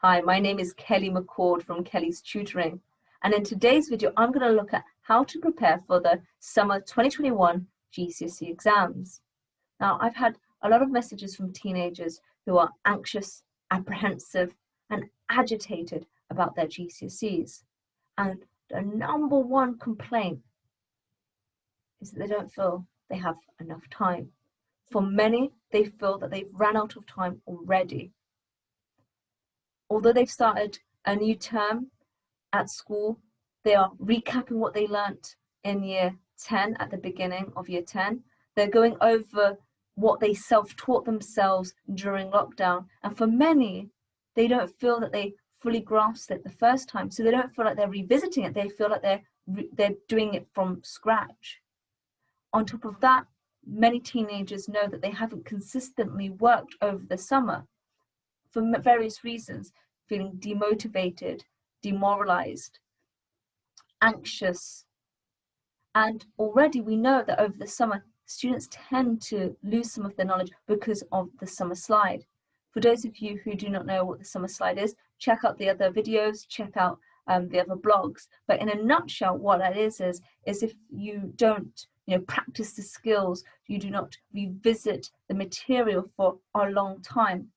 Hi, my name is Kelly McCord from Kelly's Tutoring, and in today's video I'm going to look at how to prepare for the summer 2021 GCSE exams. Now, I've had a lot of messages from teenagers who are anxious, apprehensive and agitated about their GCSEs, and the number one complaint is that they don't feel they have enough time. For many, they feel that they've run out of time already. Although they've started a new term at school, they are recapping what they learnt in year 10 at the beginning of year 10. They're going over what they self-taught themselves during lockdown. And for many, they don't feel that they fully grasped it the first time. So they don't feel like they're revisiting it. They feel like they're doing it from scratch. On top of that, many teenagers know that they haven't consistently worked over the summer for various reasons, feeling demotivated, demoralized, anxious. And already we know that over the summer, students tend to lose some of their knowledge because of the summer slide. For those of you who do not know what the summer slide is, check out the other videos, check out the other blogs. But in a nutshell, what that is if you don't practice the skills, you do not revisit the material for a long time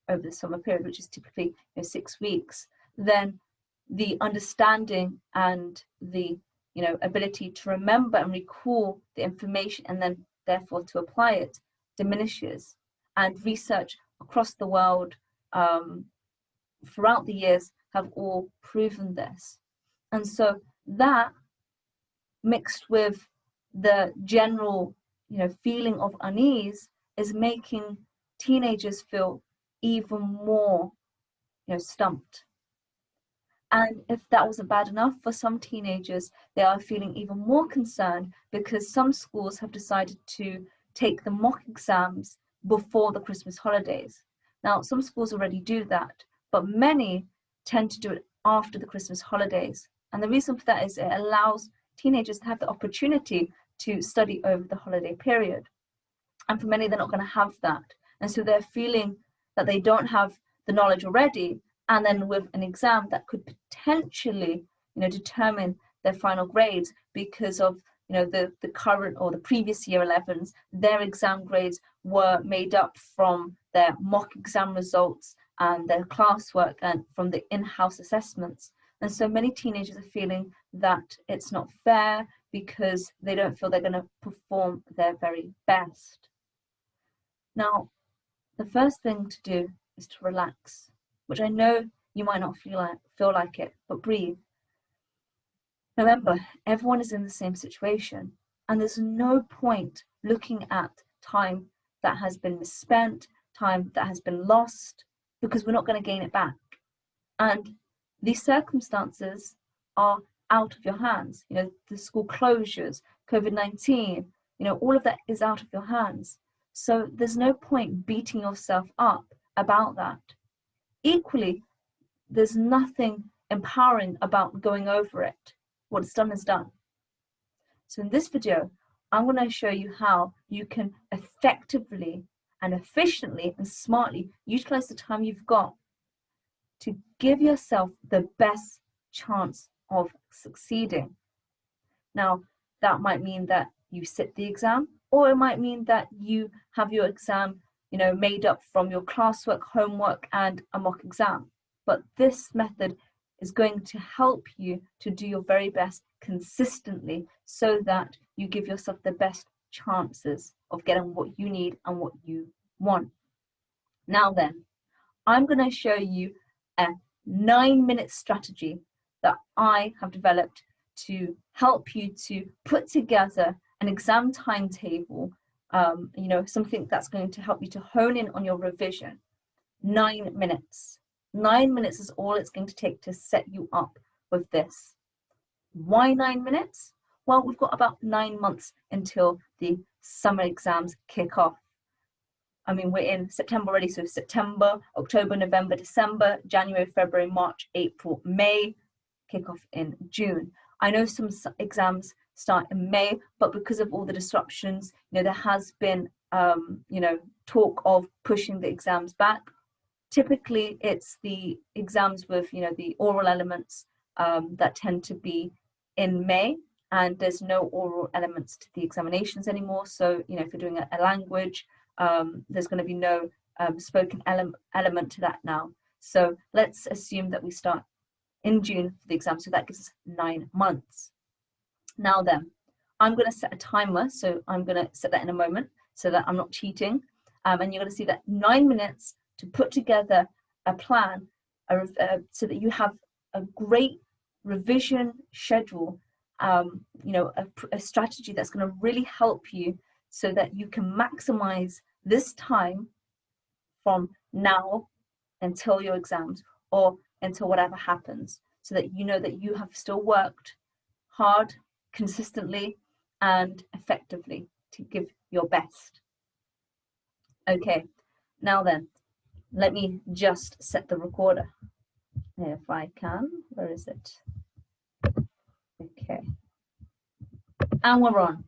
over the summer period, which is typically 6 weeks, then the understanding and the ability to remember and recall the information and then therefore to apply it diminishes. And research across the world throughout the years have all proven this. And so that, mixed with the general feeling of unease, is making teenagers feel even more stumped. And if that wasn't bad enough, for some teenagers, they are feeling even more concerned because some schools have decided to take the mock exams before the Christmas holidays. Now, some schools already do that, but many tend to do it after the Christmas holidays. And the reason for that is it allows teenagers to have the opportunity to study over the holiday period. And for many, they're not going to have that. And so they're feeling that they don't have the knowledge already, and then with an exam that could potentially determine their final grades because of the current or the previous year 11s, their exam grades were made up from their mock exam results and their classwork and from the in-house assessments. And so many teenagers are feeling that it's not fair because they don't feel they're going to perform their very best. Now, the first thing to do is to relax, which I know you might not feel like it, but breathe. Remember, everyone is in the same situation, and there's no point looking at time that has been misspent, time that has been lost, because we're not going to gain it back. And these circumstances are out of your hands. The school closures, COVID-19, all of that is out of your hands. So there's no point beating yourself up about that. Equally, there's nothing empowering about going over it. What's done is done. So in this video, I'm going to show you how you can effectively and efficiently and smartly utilize the time you've got to give yourself the best chance of succeeding. Now, that might mean that you sit the exam, or it might mean that you have your exam made up from your classwork, homework, and a mock exam. But this method is going to help you to do your very best consistently so that you give yourself the best chances of getting what you need and what you want. Now then, I'm going to show you a 9-minute strategy that I have developed to help you to put together an exam timetable, something that's going to help you to hone in on your revision. 9 minutes. 9 minutes is all it's going to take to set you up with this. Why 9 minutes? Well, we've got about 9 months until the summer exams kick off. I mean, we're in September already, so September, October, November, December, January, February, March, April, May, kick off in June. I know some exams start in May, but because of all the disruptions, there has been, talk of pushing the exams back Typically, it's the exams with, the oral elements that tend to be in May, and there's no oral elements to the examinations anymore. So, if you're doing a language, there's going to be no spoken element to that now. So let's assume that we start in June for the exam. So that gives us 9 months. Now then, I'm going to set a timer. So I'm going to set that in a moment so that I'm not cheating. And you're going to see that 9 minutes to put together a plan so that you have a great revision schedule, a strategy that's going to really help you so that you can maximize this time from now until your exams or until whatever happens, so that you know that you have still worked hard, consistently, and effectively to give your best. Okay, now then, let me just set the recorder if I can. Where is it? Okay, and we're on.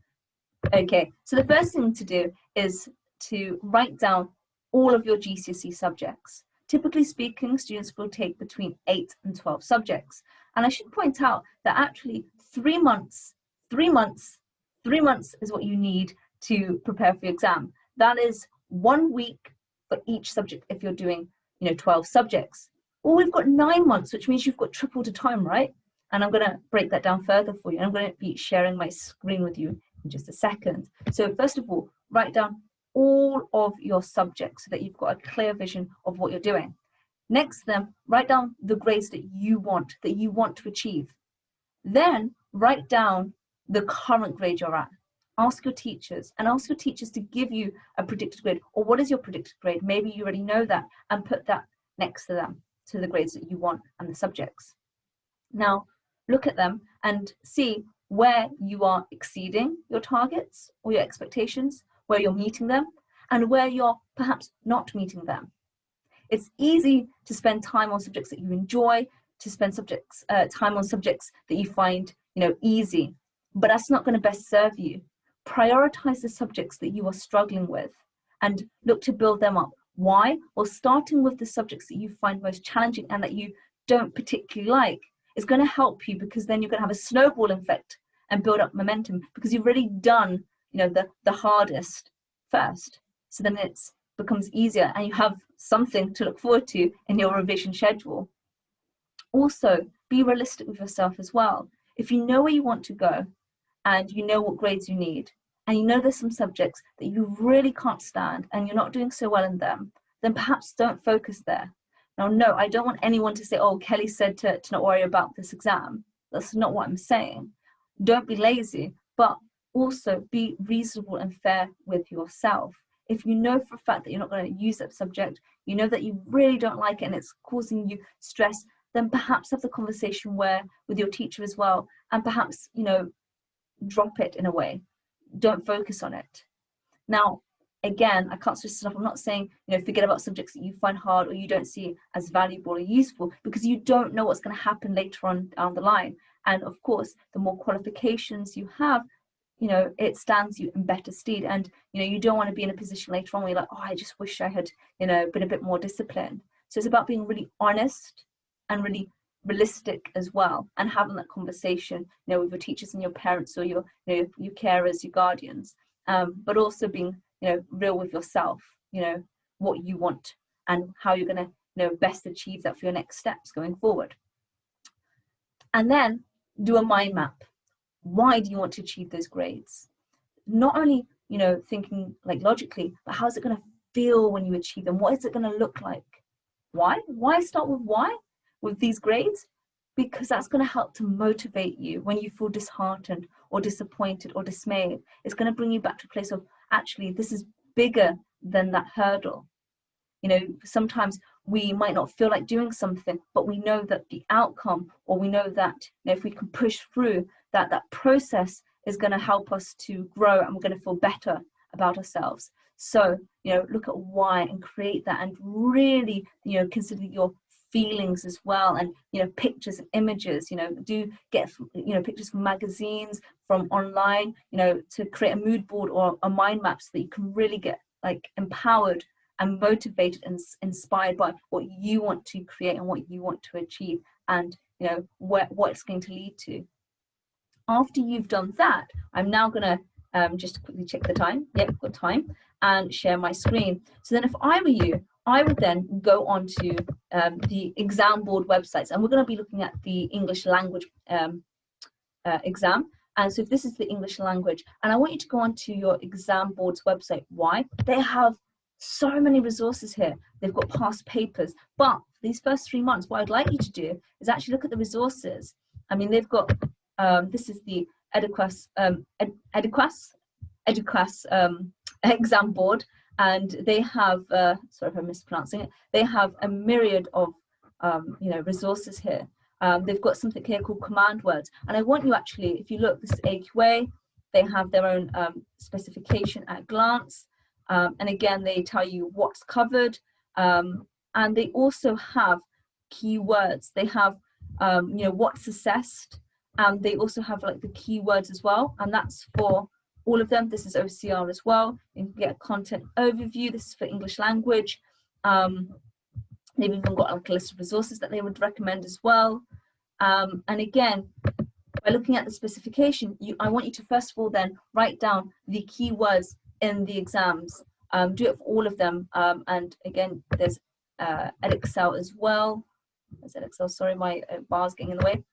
Okay, so the first thing to do is to write down all of your GCSE subjects. Typically speaking, students will take between 8 and 12 subjects. And I should point out that actually 3 months is what you need to prepare for your exam. That is 1 week for each subject if you're doing, 12 subjects. Well, we've got 9 months, which means you've got triple the time, right? And I'm going to break that down further for you. I'm going to be sharing my screen with you in just a second. So first of all, write down all of your subjects so that you've got a clear vision of what you're doing. Next, then, write down the grades that you want to achieve. Then write down the current grade you're at. Ask your teachers to give you a predicted grade, or what is your predicted grade? Maybe you already know that, and put that next to them, to the grades that you want and the subjects. Now, look at them and see where you are exceeding your targets or your expectations, where you're meeting them, and where you're perhaps not meeting them. It's easy to spend time on subjects that you enjoy, to spend time on subjects that you find, easy, but that's not going to best serve you. Prioritize the subjects that you are struggling with and look to build them up. Why? Well, starting with the subjects that you find most challenging and that you don't particularly like is going to help you, because then you're going to have a snowball effect and build up momentum, because you've already done the hardest first. So then it becomes easier and you have something to look forward to in your revision schedule. Also, be realistic with yourself as well. If you know where you want to go and you know what grades you need, and you know there's some subjects that you really can't stand and you're not doing so well in them, then perhaps don't focus there. Now, no, I don't want anyone to say, oh, Kelly said to not worry about this exam. That's not what I'm saying. Don't be lazy, but also be reasonable and fair with yourself. If you know for a fact that you're not going to use that subject, you know that you really don't like it and it's causing you stress, then perhaps have the conversation with your teacher as well, and perhaps, drop it in a way. Don't focus on it. Now, again, I can't stress enough, I'm not saying, forget about subjects that you find hard or you don't see as valuable or useful, because you don't know what's going to happen later on down the line. And of course, the more qualifications you have, it stands you in better stead. And, you don't want to be in a position later on where you're like, oh, I just wish I had, been a bit more disciplined. So it's about being really honest and really realistic as well, and having that conversation, with your teachers and your parents or your carers, your guardians, but also being, real with yourself, what you want and how you're going to, best achieve that for your next steps going forward. And then do a mind map. Why do you want to achieve those grades? Not only, thinking like logically, but how's it going to feel when you achieve them? What is it going to look like? Why? Why start with why with these grades? Because that's going to help to motivate you when you feel disheartened or disappointed or dismayed. It's going to bring you back to a place of, actually, this is bigger than that hurdle. Sometimes we might not feel like doing something, but we know that the outcome, or we know that if we can push through that process is going to help us to grow, and we're going to feel better about ourselves. So, look at why and create that, and really, consider your feelings as well, and pictures and images. Do get pictures from magazines, from online, to create a mood board or a mind map so that you can really get like empowered and motivated and inspired by what you want to create and what you want to achieve, and you know what it's going to lead to. After you've done that, I'm now going to just quickly check the time. Yep, I've got time, and share my screen. So then if I were you, I would then go on to the exam board websites, and we're going to be looking at the English language exam. And so if this is the English language, and I want you to go onto your exam board's website. Why? They have so many resources here. They've got past papers, but for these first 3 months, what I'd like you to do is actually look at the resources. I mean, they've got this is the Eduquas exam board, and they have sorry if I'm mispronouncing it, they have a myriad of you know, resources here. They've got something here called command words, and I want you actually, if you look, this is AQA, they have their own specification at a glance, and again they tell you what's covered, and they also have keywords. They have you know, what's assessed, and they also have like the keywords as well, and that's for all of them. This is OCR as well. You can get a content overview. This is for English language. They've even got like a list of resources that they would recommend as well. And again, by looking at the specification, I want you to first of all then write down the keywords in the exams. Do it for all of them. And again, there's Edexcel as well. There's Edexcel, sorry, my bar's getting in the way.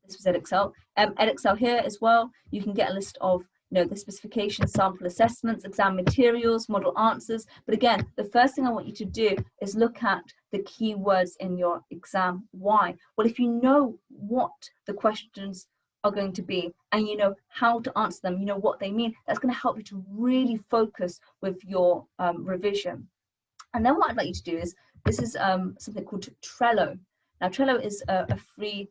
This was Edexcel. Edexcel here as well. You can get a list of, you know, the specification, sample assessments, exam materials, model answers. But again, the first thing I want you to do is look at the keywords in your exam. Why? Well, if you know what the questions are going to be and you know how to answer them, you know what they mean, that's going to help you to really focus with your revision. And then what I'd like you to do is, this is something called Trello. Now, Trello is a free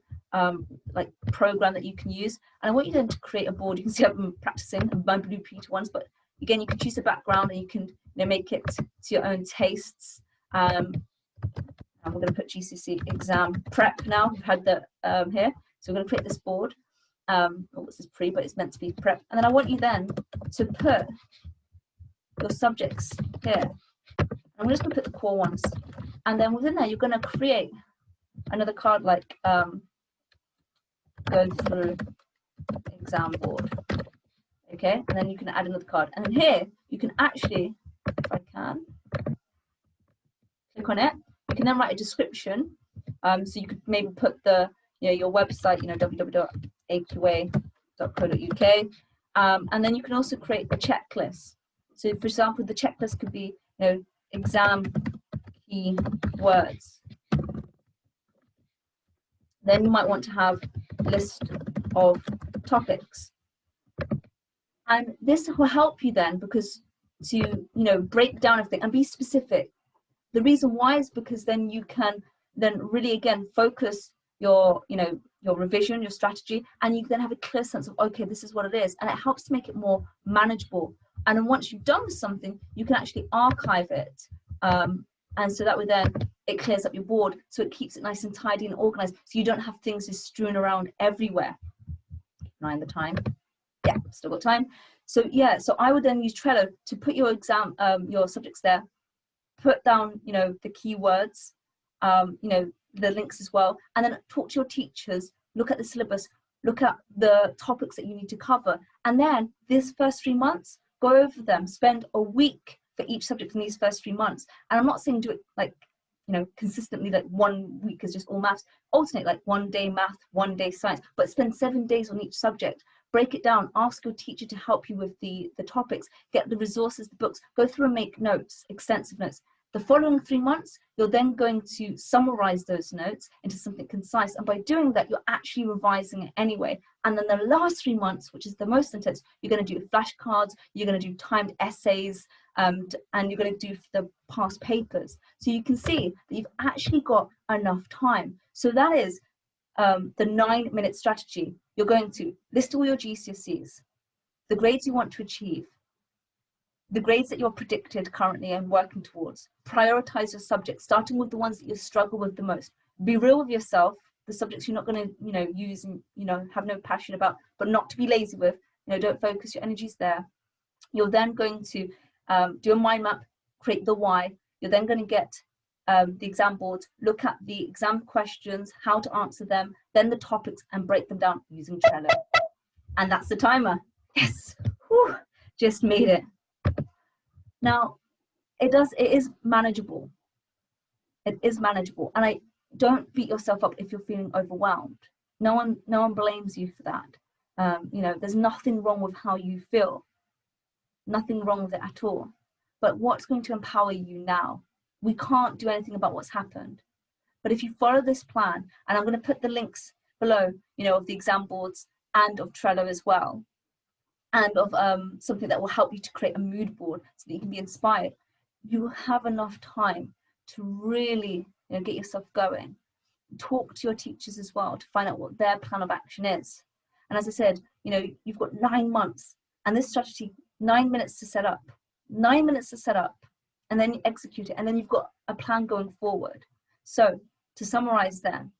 like program that you can use, and I want you then to create a board. You can see I've been practicing my Blue Peter ones, but again, you can choose a background and you can, you know, make it to your own tastes. And we're going to put GCSE exam prep now. We've had the here, so we're going to create this board. Oh, this is pre, but it's meant to be prep. And then I want you then to put your subjects here. I'm just going to put the core ones, and then within there, you're going to create another card like go through exam board. Okay, and then you can add another card, and then here you can actually, if I can, click on it. You can then write a description. So you could maybe put the, you know, your website, you know, www.aqa.co.uk, and then you can also create a checklist. So, for example, the checklist could be, you know, exam key words. Then you might want to have a list of topics, and this will help you then, because to, you know, break down everything and be specific. The reason why is because then you can then really again focus your, you know, your revision, your strategy, and you then have a clear sense of, okay, this is what it is, and it helps to make it more manageable. And then once you've done something, you can actually archive it, and so that way then it clears up your board, so it keeps it nice and tidy and organized, so you don't have things just strewn around everywhere. 9 the time. Yeah, still got time. So yeah, so I would then use Trello to put your exam, your subjects there, put down, you know, the keywords, you know, the links as well, and then talk to your teachers, look at the syllabus, look at the topics that you need to cover, and then this first 3 months, go over them, spend a week for each subject in these first 3 months. And I'm not saying do it like, you know, consistently, like 1 week is just all maths. Alternate, like 1 day math, 1 day science, but spend 7 days on each subject. Break it down, ask your teacher to help you with the topics, get the resources, the books, go through and make notes, extensive notes. The following 3 months, you're then going to summarize those notes into something concise. And by doing that, you're actually revising it anyway. And then the last 3 months, which is the most intense, you're going to do flashcards, you're going to do timed essays, and you're going to do the past papers. So you can see that you've actually got enough time. So that is the 9-minute strategy. You're going to list all your GCSEs, the grades you want to achieve, the grades that you're predicted currently and working towards. Prioritize your subjects, starting with the ones that you struggle with the most. Be real with yourself, the subjects you're not going to, you know, use and, you know, have no passion about, but not to be lazy with. You know, don't focus your energies there. You're then going to do a mind map, create the why. You're then going to get the exam board, look at the exam questions, how to answer them, then the topics, and break them down using Trello. And that's the timer. Yes, whew, just made it. Now, it is manageable. It is manageable. And don't beat yourself up if you're feeling overwhelmed. No one blames you for that. You know, there's nothing wrong with how you feel. Nothing wrong with it at all. But what's going to empower you now? We can't do anything about what's happened. But if you follow this plan, and I'm going to put the links below, you know, of the exam boards and of Trello as well, and of something that will help you to create a mood board so that you can be inspired, you will have enough time to really, you know, get yourself going. Talk to your teachers as well to find out what their plan of action is. And as I said, you know, you've got 9 months, and this strategy, 9 minutes to set up, 9 minutes to set up, and then you execute it, and then you've got a plan going forward. So to summarize then,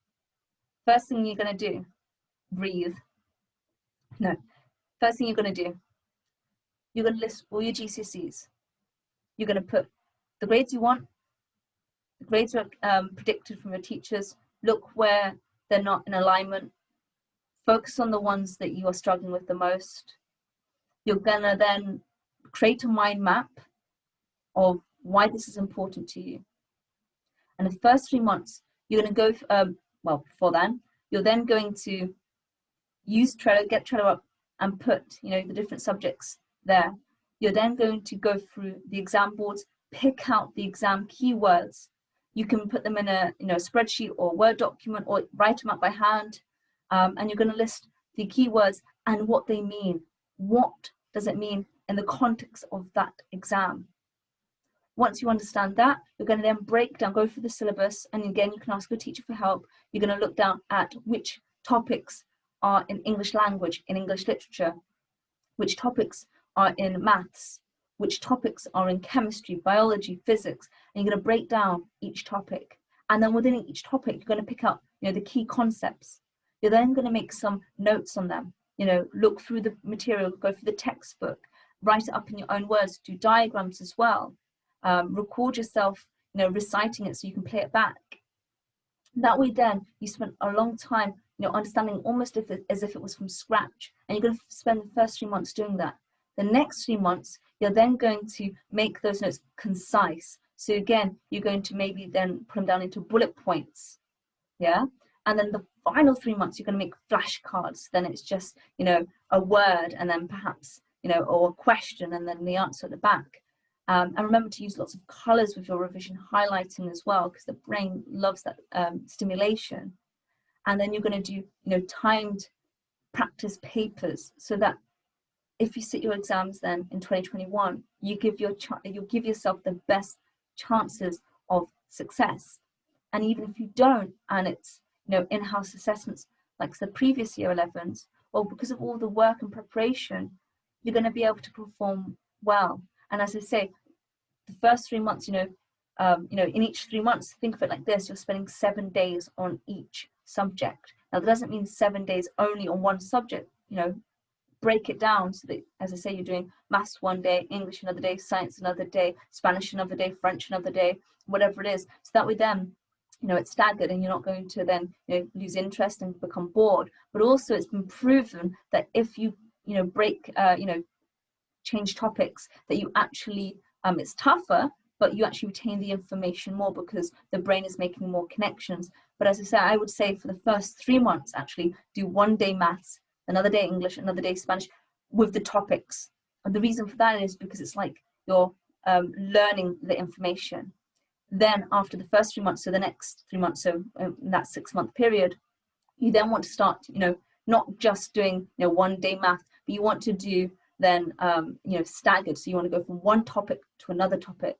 first thing you're going to do, breathe. No, first thing you're going to do, you're going to list all your GCSEs. You're going to put the grades you want, the grades are predicted from your teachers, look where they're not in alignment, focus on the ones that you are struggling with the most. You're going to then create a mind map of why this is important to you. And the first 3 months, you're going to go, well, before then, you're then going to use Trello, get Trello up and put, you know, the different subjects there. You're then going to go through the exam boards, pick out the exam keywords. You can put them in a, you know, spreadsheet or Word document, or write them up by hand. And you're going to list the keywords and what they mean. What does it mean in the context of that exam? Once you understand that, you're going to then break down, go through the syllabus, and again, you can ask your teacher for help. You're going to look down at which topics are in English language, in English literature, which topics are in maths, which topics are in chemistry, biology, physics, and you're going to break down each topic. And then within each topic, you're going to pick up, you know, the key concepts. You're then going to make some notes on them, you know, look through the material, go through the textbook, write it up in your own words, do diagrams as well. Record yourself, you know, reciting it so you can play it back. That way then you spent a long time, you know, understanding almost as if it was from scratch, and you're going to spend the first 3 months doing that. The next 3 months, you're then going to make those notes concise. So again, you're going to maybe then put them down into bullet points, yeah? And then the final 3 months, you're going to make flashcards. Then it's just, you know, a word, and then perhaps, you know, or a question, and then the answer at the back. And remember to use lots of colors with your revision highlighting as well, because the brain loves that stimulation. And then you're going to do, you know, timed practice papers, so that if you sit your exams then in 2021, you give yourself the best chances of success. And even if you don't, and it's, you know, in-house assessments like the previous year 11s, well, because of all the work and preparation, you're going to be able to perform well. And as I say, the first 3 months, you know, in each 3 months, think of it like this: you're spending 7 days on each subject. Now, that doesn't mean 7 days only on one subject. You know, break it down so that, as I say, you're doing maths one day, English another day, science another day, Spanish another day, French another day, whatever it is. So that way, then, you know, it's staggered, and you're not going to then, you know, lose interest and become bored. But also, it's been proven that if you, you know, change topics, that you actually, it's tougher, but you actually retain the information more because the brain is making more connections. But as I said, I would say for the first 3 months, actually do 1 day maths, another day English, another day Spanish with the topics. And the reason for that is because it's like you're learning the information. Then after the first 3 months, so the next 3 months, so in that 6 month period, you then want to start, you know, not just doing, you know, 1 day math, but you want to do then, you know, staggered. So you want to go from one topic to another topic.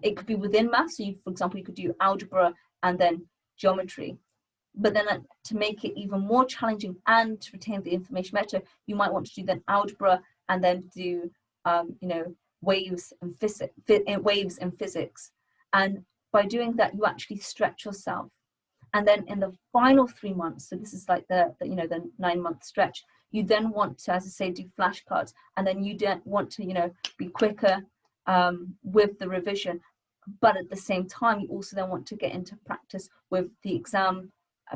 It could be within maths. So you, for example, you could do algebra and then geometry. But then to make it even more challenging and to retain the information better, you might want to do then algebra and then do, you know, waves and physics. And by doing that, you actually stretch yourself. And then in the final 3 months, so this is like the 9 month stretch, You then want to, as I say, do flashcards, and then you don't want to, you know, be quicker with the revision. But at the same time, you also then want to get into practice with the exam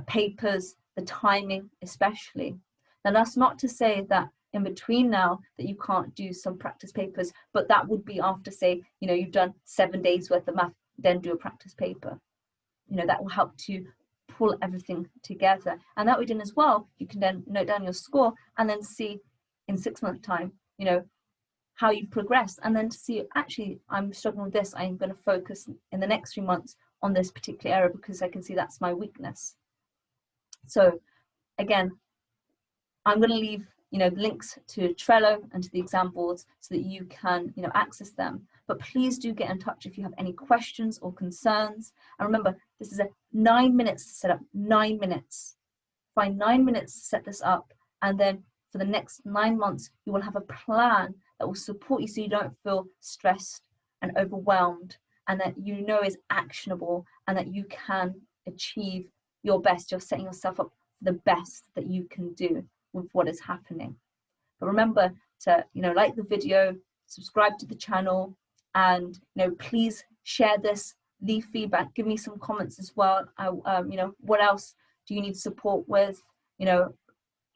papers, the timing especially. Now, that's not to say that in between now that you can't do some practice papers, but that would be after, say, you know, you've done 7 days worth of math, then do a practice paper. You know, that will help to pull everything together. And that way done as well, you can then note down your score and then see in 6 months time, you know, how you've progressed, and then to see, actually, I'm struggling with this, I'm going to focus in the next 3 months on this particular area because I can see that's my weakness. So again, I'm going to leave, you know, links to Trello and to the exam boards so that you can, you know, access them. But please do get in touch if you have any questions or concerns. And remember, this is a 9 minutes to set up, 9 minutes. Find 9 minutes to set this up, and then for the next 9 months, you will have a plan that will support you so you don't feel stressed and overwhelmed, and that you know is actionable, and that you can achieve your best. You're setting yourself up for the best that you can do with what is happening. But remember to, you know, like the video, subscribe to the channel, and, you know, please share this, leave feedback, give me some comments as well. You know, what else do you need support with? You know,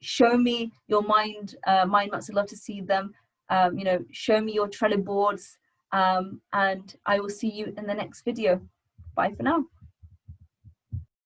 show me your mind maps. I'd love to see them. You know, show me your Trello boards, and I will see you in the next video. Bye for now.